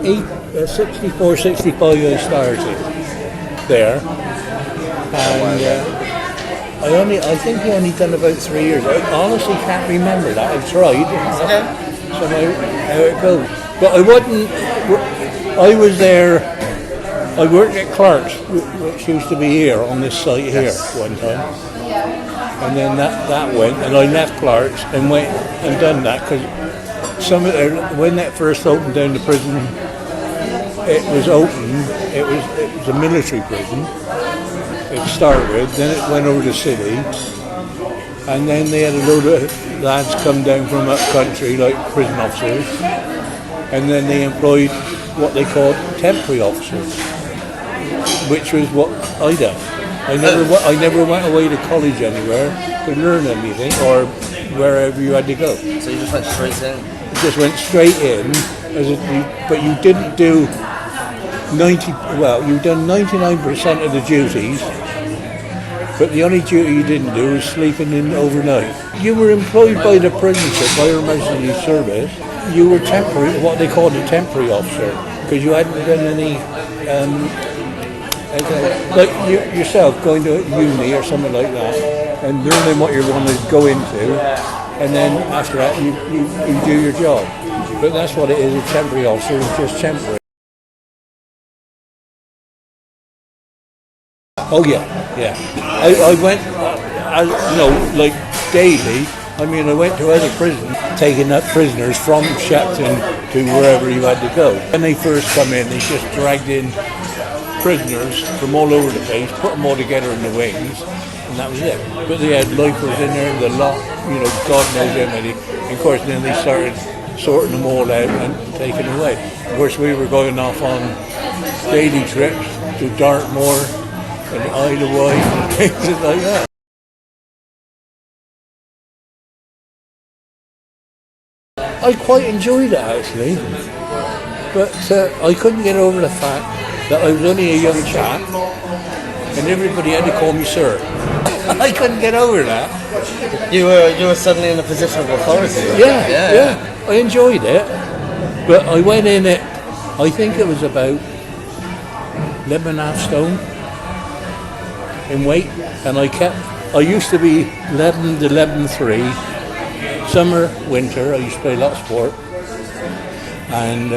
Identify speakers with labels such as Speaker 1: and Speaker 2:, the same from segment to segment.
Speaker 1: 64, 65 I started there, and I think I only done about 3 years. I honestly can't remember that. I've tried, so how it goes. But I wasn't. I was there. I worked at Clark's, which used to be here on this site here one time, and then that went, and I left Clark's and went and done that because when that first opened down the prison, it was open. It was a military prison. It started with, then it went over to city, and then they had a load of lads come down from up country, like prison officers, and then they employed what they called temporary officers, which was what I done. I never went away to college anywhere to learn anything or wherever you had to go.
Speaker 2: So you just went straight in?
Speaker 1: Just went straight in, but you didn't do you've done 99% of the duties, but the only duty you didn't do was sleeping in overnight. You were employed by the prison, by Her Majesty's Service. You were temporary, what they called a temporary officer, because you hadn't done any, like yourself going to uni or something like that, and learning what you're going to go into, and then after that you do your job. But that's what it is, a temporary officer is just temporary. Oh yeah. I went, like daily. I mean, I went to other prisons, taking up prisoners from Shepton to wherever you had to go. When they first come in, they just dragged in prisoners from all over the place, put them all together in the wings, and that was it. But they had lifers in there, the lot, God knows how many. And of course, then they started sorting them all out and taking away. Of course, we were going off on daily trips to Dartmoor and the Isle of Wight and things like that. I quite enjoyed it actually, but I couldn't get over the fact that I was only a young chap and everybody had to call me sir. I couldn't get over that.
Speaker 2: You were suddenly in a position of authority.
Speaker 1: Yeah. I enjoyed it, but I went in it, I think it was about 11.5 stone in weight, and I used to be 11 to 11.3. Summer, winter, I used to play a lot of sport, and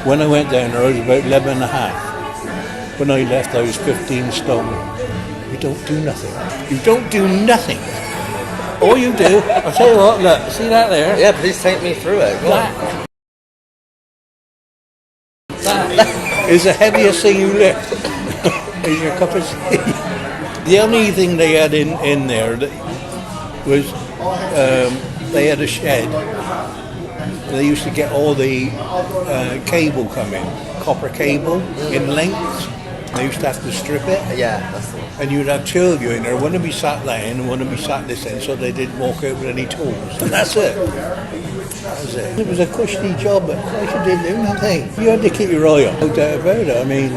Speaker 1: when I went down there I was about 11.5. When I left I was 15 stone. You don't do nothing. You don't do nothing. All you do, I'll tell you what, look, see that there?
Speaker 2: Yeah, please take me through it.
Speaker 1: That is the heaviest thing you lift. Is your cup of tea. The only thing they had in there that was they had a shed. They used to get all the cable come in, copper cable in lengths. They used to have to strip it.
Speaker 2: Yeah, that's the one.
Speaker 1: And you'd have two of you in there. One would be sat that end and one would be sat this end, so they didn't walk out with any tools. And that's it. That was it. It was a cushy job, but you didn't do nothing. You had to keep your eye on. No doubt about it. I mean,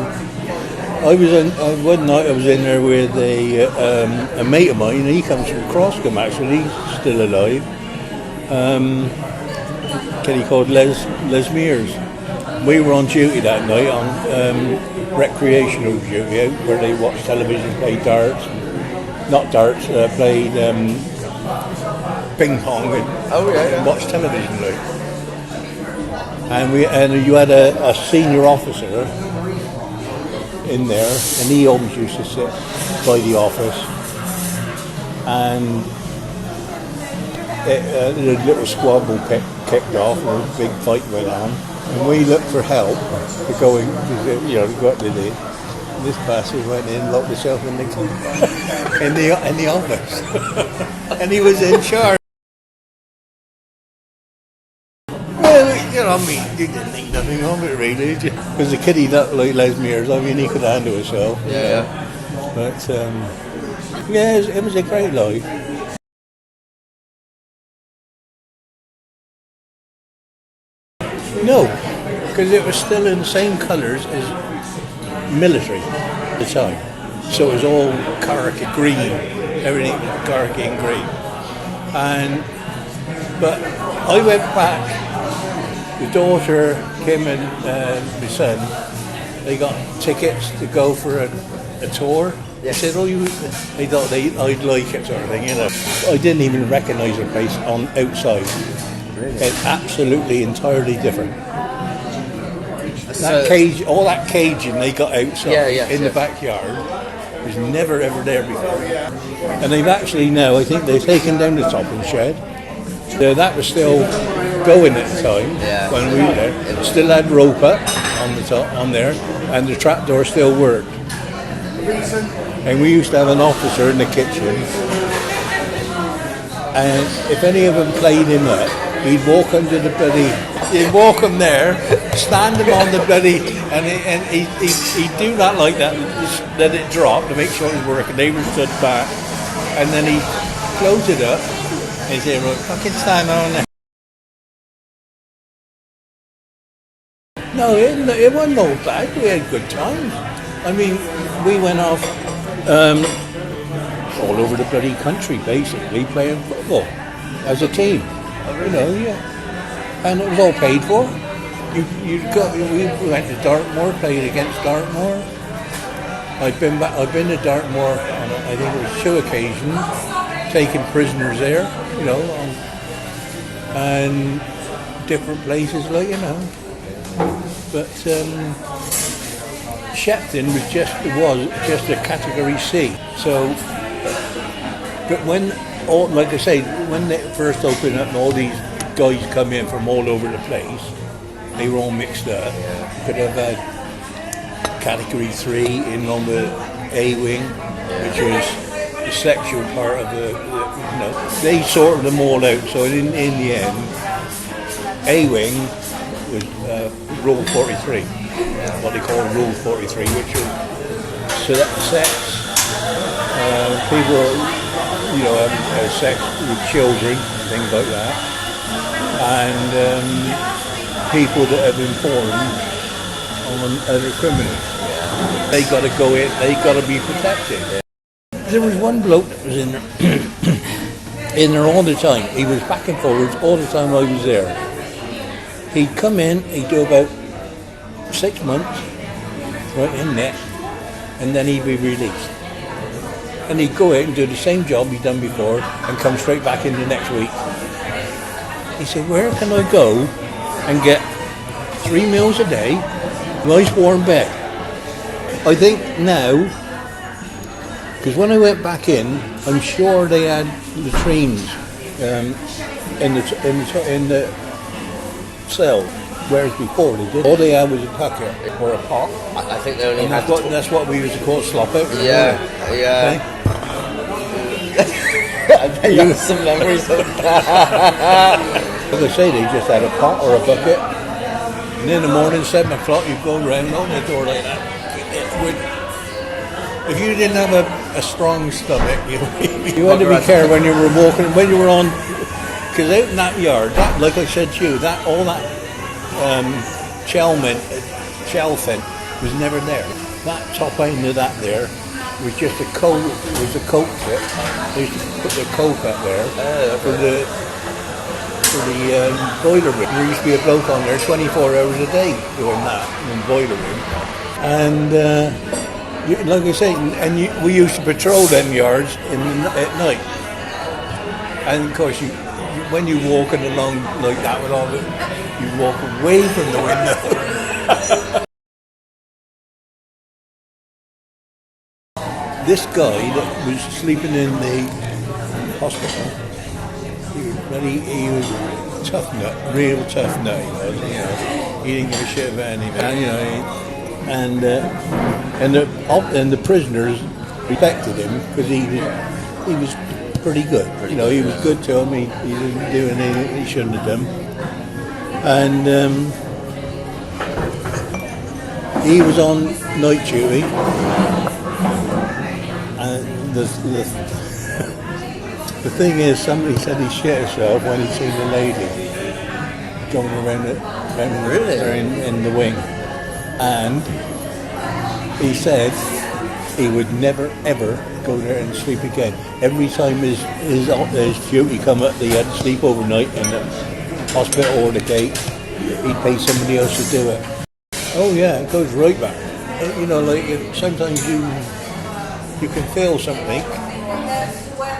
Speaker 1: one night I was in there with a mate of mine. He comes from Croscombe actually. He's still alive. He called Les Mears. We were on duty that night on recreational duty out where they watched television, played darts, played ping pong and watched television. And you had a senior officer in there, and he always used to sit by the office, and a little squabble kicked off, and a big fight went on, and we looked for help to go in, go up to the. This bastard went in, locked himself in the office, and he was in charge. Well, you didn't think nothing of it really, because the kiddie looked like Les Mears. I mean, he could handle himself.
Speaker 2: Yeah.
Speaker 1: But it was a great life. No, because it was still in the same colours as military at the time. So it was all khaki green, everything khaki and green. But I went back the daughter, Kim and my son, they got tickets to go for a tour. They said, "Oh, they thought I'd like it," sort of thing, you know. I didn't even recognise the place on outside.
Speaker 2: Really?
Speaker 1: It's absolutely entirely different. That
Speaker 2: So-
Speaker 1: cage, all that caging they got outside in the
Speaker 2: yes.
Speaker 1: backyard was never ever there before. And they've actually now, I think they've taken down the topping shed. So that was still going at the time when we were there. Still had rope up on the top, on there, and the trapdoor still worked. And we used to have an officer in the kitchen, and if any of them played him up, he'd walk under the bloody, he'd walk him there, stand him on the bloody, and he'd do that like that, just let it drop to make sure it was working. They were stood back, and then he'd close it up, and he'd say, "Right, fucking stand on there." No, it wasn't all bad. We had good times. I mean, we went off all over the bloody country, basically, playing football as a team. You know, and it was all paid for. We went to Dartmoor, played against Dartmoor. I've been to Dartmoor on, I think it was 2 occasions, taking prisoners there, you know, and different places, like, you know. But Shepton was just a category C. So, but when, like I say, when they first opened up and all these guys come in from all over the place, they were all mixed up. Could have had category 3 in on the A wing, which was the sexual part of the you know, they sorted them all out. So in the end, A wing was Rule 43, what they call Rule 43, which was sex, people, you know, have sex with children, things like that, and people that have informed on other criminals. They got to go in, they got to be protected. There was one bloke that was in there all the time. He was back and forwards all the time I was there. He'd come in, he'd do about 6 months, right in there, and then he'd be released. And he'd go out and do the same job he'd done before and come straight back in the next week. He said, "Where can I go and get 3 meals a day, nice warm bed?" I think now, because when I went back in, I'm sure they had latrines in the cell, whereas before they did. All they had was a bucket or a pot.
Speaker 2: I think they only
Speaker 1: And
Speaker 2: had.
Speaker 1: that's what we used to call slop out.
Speaker 2: Yeah. I bet you have some memories of that.
Speaker 1: Like I say, they just had a pot or a bucket, and in the morning, 7 o'clock, you'd go around, open the door like that. If you didn't have a strong stomach, you had to be careful when you were walking, when you were on, because out in that yard, that, like I said to you, that all that shelving was never there. That top end of that there was just a coke, tip. They used to put the coke up there for the boiler room. There used to be a bloke on there 24 hours a day doing that in the boiler room. And like I say, we used to patrol them yards at night. And of course, when you're walking along like that with all the, you walk away from the window. This guy that was sleeping in the hospital, he was a tough nut, real tough nut. He was, you know, he didn't give a shit about anything, you know. And the prisoners respected him because he was pretty good. You know, he was good to them. He didn't do anything he shouldn't have done. And he was on night duty. And the thing is, somebody said he shit himself when he seen the lady going around there in the wing. And he said he would never ever go there and sleep again. Every time his duty come up, he had to sleep overnight in the hospital or the gate, he'd pay somebody else to do it. Oh yeah, it goes right back. You know, like sometimes you can feel something,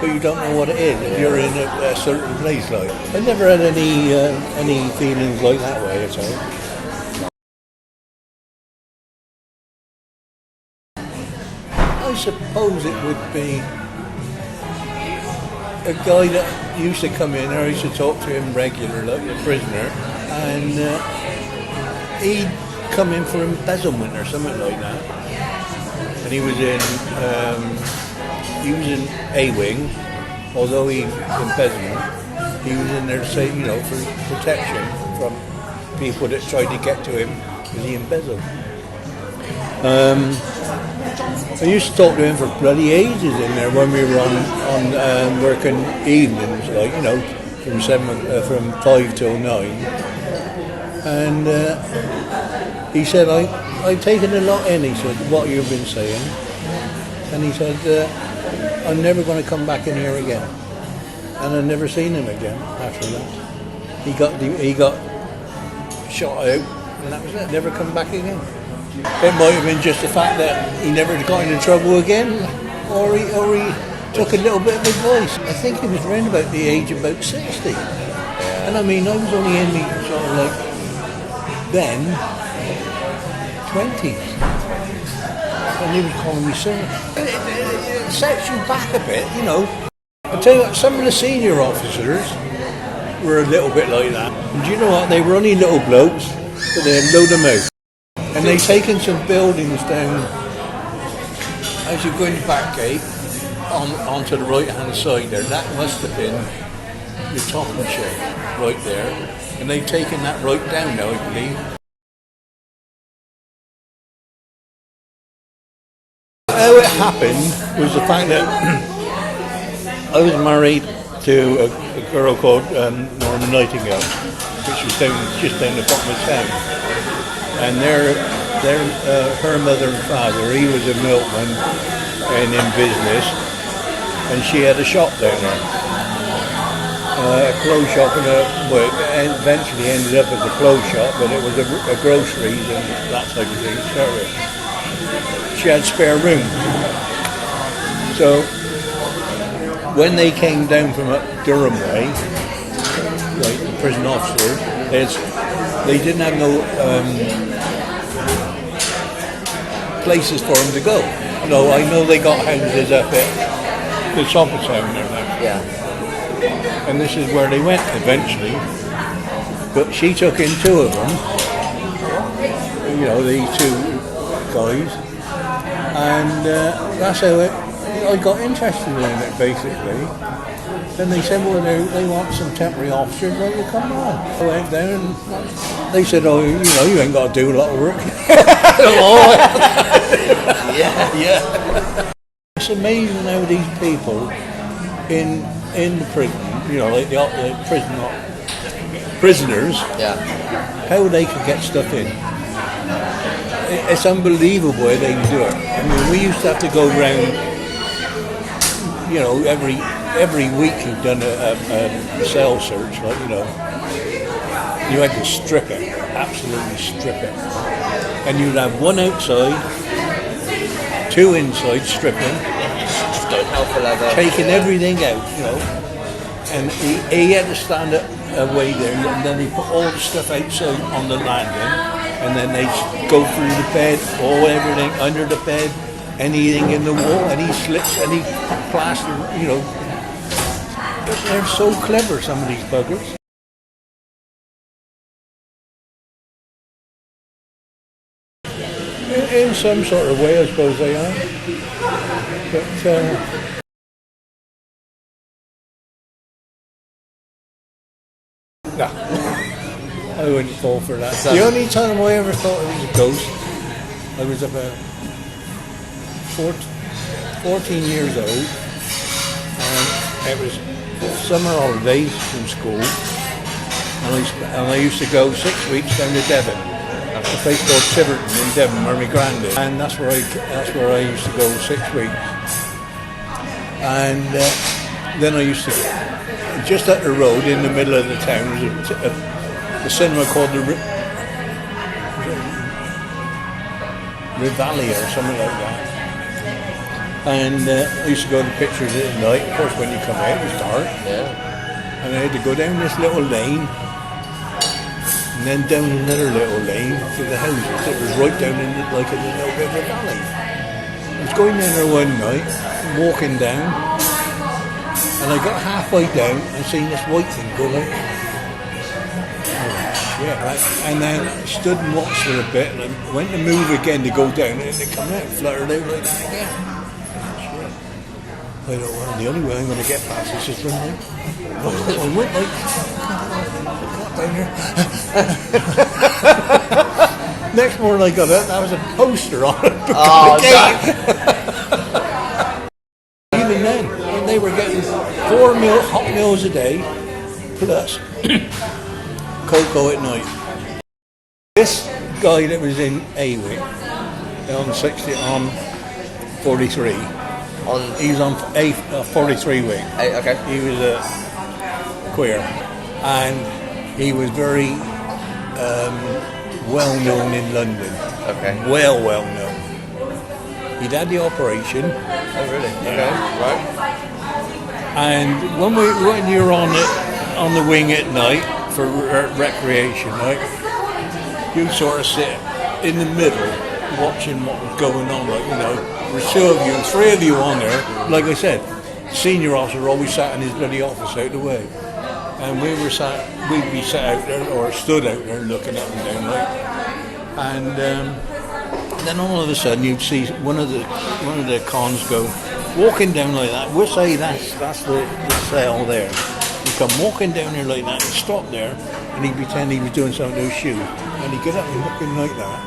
Speaker 1: but you don't know what it is if you're in a certain place. Like I never had any feelings like that way at all. I suppose it would be a guy that used to come in, or I used to talk to him regular, like a prisoner, and he'd come in for embezzlement or something like that. And he was in A wing, although he embezzlement, he was in there to say, you know, for protection from people that tried to get to him because he embezzled. I used to talk to him for bloody ages in there when we were on working evenings, like, you know, from 5 till 9. And he said, I've taken a lot in. He said, what you've been saying. And he said, I'm never going to come back in here again. And I've never seen him again after that. He got shot out, and that was it. Never come back again. It might have been just the fact that he never got into trouble again, or he took a little bit of advice. I think he was around about the age of about 60. Yeah. And I mean, I was only in the sort of like then 20s, and he was calling me sir. It sets you back a bit, you know. I tell you what, some of the senior officers were a little bit like that. And do you know what? They were only little blokes, but they had a load of mouth. And they've taken some buildings down as you go in the back gate onto the right hand side there. That must have been the topping shed right there. And they've taken that right down now, I believe. How it happened was the fact that I was married to a girl called Norma Nightingale, which was just down the bottom of town. And her mother and father, he was a milkman and in business, and she had a shop down there, a clothes shop, and eventually ended up as a clothes shop, but it was a groceries and that type of thing. She had spare room. So when they came down from up Durham way, like the prison officers, they didn't have no places for them to go. No, I know they got houses up at the top of town there now.
Speaker 2: Yeah.
Speaker 1: And this is where they went eventually. But she took in 2 of them, you know, these 2 guys, and that's how I got interested in it, basically. Then they said, well, they want some temporary officers. Well, you come on. I went down and they said, oh, you know, you ain't got to do a lot of work. Yeah. It's amazing how these people in the prison, you know, like the prisoners, how they can get stuff in. It's unbelievable how they can do it. I mean, we used to have to go round, you know, every week you've done a cell search, like, you know, you had to strip it, absolutely strip it. And you'd have 1 outside, 2 inside stripping, taking everything out, you know. And he had to stand up away there, and then he put all the stuff outside on the landing, and then they go through the bed, everything under the bed, anything in the wall, any slips, any plaster, you know. They're so clever, some of these buggers. In some sort of way, I suppose they are. But no, I wouldn't fall for that. The only time I ever thought it was a ghost, I was about 14 years old, and it was summer holidays from school, and I used to go 6 weeks down to Devon, a place called Tiverton in Devon, where my grand is, and that's where I used to go 6 weeks. And then I used to, just up the road in the middle of the town, was a the cinema called the Rivali or something like that. And I used to go to the pictures at night. Of course, when you come out, it was dark.
Speaker 2: Yeah.
Speaker 1: And I had to go down this little lane, and then down another little lane to the houses. It was right down in like a little bit of a valley. I was going down there one night, walking down, and I got halfway down and seen this white thing go like, oh shit, right? And then I stood and watched for a bit, and I went to move again to go down, and it come out, fluttered out like that again. I thought, well, the only way I'm going to get past this is run out. So I went like, got down here. Next morning I got out, there was a poster on it.
Speaker 2: Oh,
Speaker 1: Even then, they were getting 4 hot meals a day, plus cocoa at night. This guy that was in A-Wing, on 43, he was on 43 wing.
Speaker 2: Okay.
Speaker 1: He was a queer, and he was very well known in London.
Speaker 2: Okay.
Speaker 1: Well known. He'd had the operation.
Speaker 2: Oh, really? Okay. Right.
Speaker 1: And when you're on the wing at night for recreation, right, you sort of sit in the middle watching what was going on, like, you know, there's 2 of you, 3 of you on there. Like I said, senior officer always sat in his bloody office out the way, and we'd be sat out there or stood out there looking up and down, like, and then all of a sudden you'd see one of the cons go walking down like that. We'll say that's the cell there. He'd come walking down there like that and stop there, and he'd pretend he was doing something to his shoe, and he'd get up and look in like that,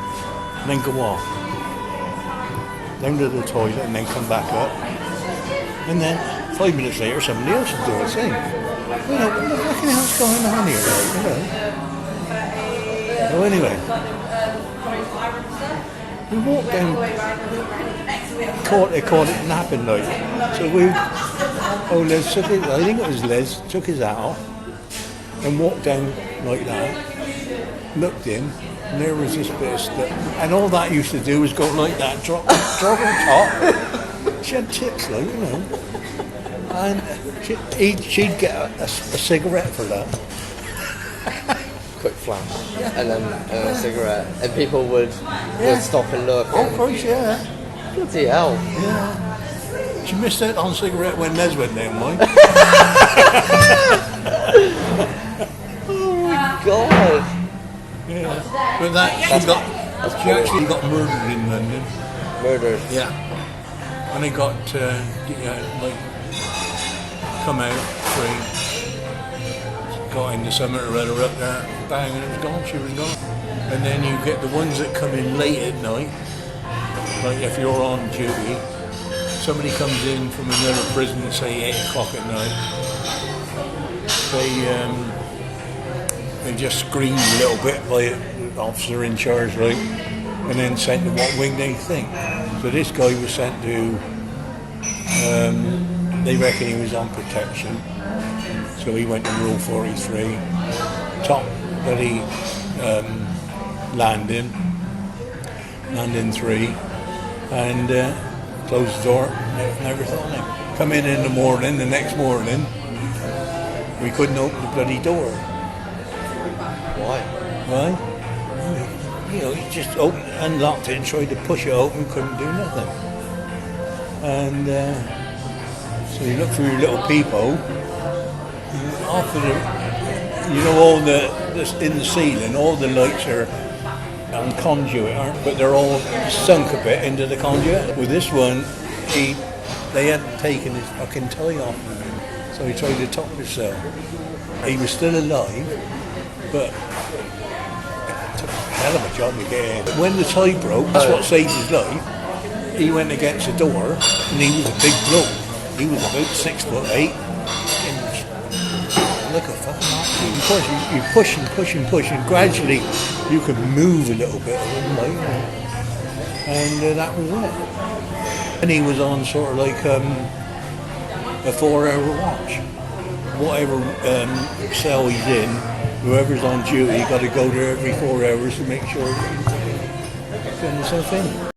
Speaker 1: and then go off down to the toilet, and then come back up, and then 5 minutes later somebody else would do the same. You know, what the hell's going on here, right? You know? So anyway, we walked down, they called it napping night. So Les took it, I think it was Les, took his hat off and walked down like that, looked in, and there was this bit of stuff. And all that used to do was go like that, drop on top. She had tits, like, you know. And she'd get a cigarette for that.
Speaker 2: Quick flash. Yeah. And then a cigarette. And people would stop and look.
Speaker 1: Oh, of course, yeah.
Speaker 2: Bloody hell.
Speaker 1: Yeah. She missed out on a cigarette when Les went down, like.
Speaker 2: Oh my God.
Speaker 1: Yeah, but she actually got murdered in London.
Speaker 2: Murdered?
Speaker 1: Yeah. And they got, come out free, got into something or other up there, bang, and it was gone, she was gone. And then you get the ones that come in late at night, like if you're on duty, somebody comes in from another prison at say 8 o'clock at night, they just screened a little bit by an officer in charge, right, and then sent to what wing they think. So this guy was sent to, they reckon he was on protection, so he went to Rule 43, top bloody landing 3, and closed the door, never thought of him. Come in the morning, the next morning, we couldn't open the bloody door.
Speaker 2: Why?
Speaker 1: Right? You know, you just unlocked it and tried to push it open, couldn't do nothing. And so you look through your little peephole, off of the, you know, all in the ceiling, all the lights are on conduit, aren't, but they're all sunk a bit into the conduit. With this one, they hadn't taken his fucking tie off of him, so he tried to top himself. He was still alive, but it took a hell of a job to get in. When the tie broke, that's what saved his life. He went against the door, and he was a big bloke. He was about 6'8", like a fucking oxy. Of course, you push and gradually you can move a little bit of him, like, and that was it. And he was on sort of like a 4-hour watch. Whatever cell he's in, whoever's on duty got to go there every 4 hours to make sure things are thing.